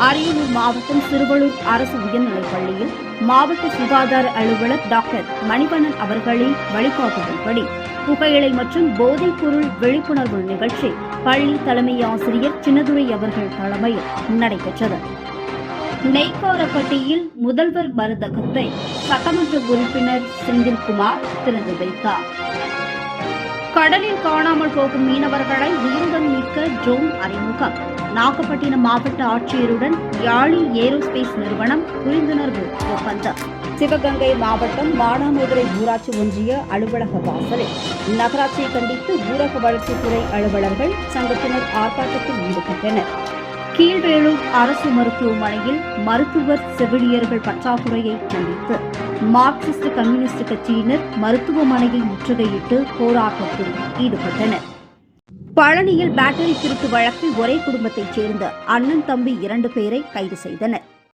அரியலூர் மாவட்டம் சிறுவலூர் அரசு உயர்நிலைப் பள்ளியில் மாவட்ட சுகாதார அலுவலர் டாக்டர் மணிவண்ணன் அவர்களின் வழிகாட்டுதல்படி புகையிலை மற்றும் போதைப் பொருள் விழிப்புணர்வு நிகழ்ச்சி பள்ளி தலைமை ஆசிரியர் சின்னதுரை அவர்கள் தலைமையில் நடைபெற்றது. நெய்க்காரப்பட்டியில் முதல்வர் மருந்தகத்தை சட்டமன்ற உறுப்பினர் செந்தில்குமார் திறந்து வைத்தார். கடலில் காணாமல் போகும் மீனவர்களை உயிருடன் மீட்க ட்ரோன் அறிமுகம். நாகப்பட்டினம் மாவட்ட ஆட்சியருடன் யாழி ஏரோஸ்பேஸ் நிறுவனம் புரிந்துணர்வு ஒப்பந்தம். சிவகங்கை மாவட்டம் மானாமதுரை ஊராட்சி ஒன்றிய அலுவலக வாசலில் நகராட்சியை கண்டித்து ஊரக வளர்ச்சித்துறை அலுவலர்கள் சங்கத்தினர் ஆர்ப்பாட்டத்தில் ஈடுபட்டனர். கீழ்வேளூர் அரசு மருத்துவமனையில் மருத்துவர் செவிலியர்கள் பற்றாக்குறையை கண்டித்து மார்க்சிஸ்ட் கம்யூனிஸ்ட் கட்சியினர் மருத்துவமனையை முற்றுகையிட்டு போராட்டத்தில் ஈடுபட்டனர். பழனியில் பேட்டரி திருட்டு வழக்கில் ஒரே குடும்பத்தைச் சேர்ந்த அண்ணன் தம்பி 2 பேரை கைது செய்தனர்.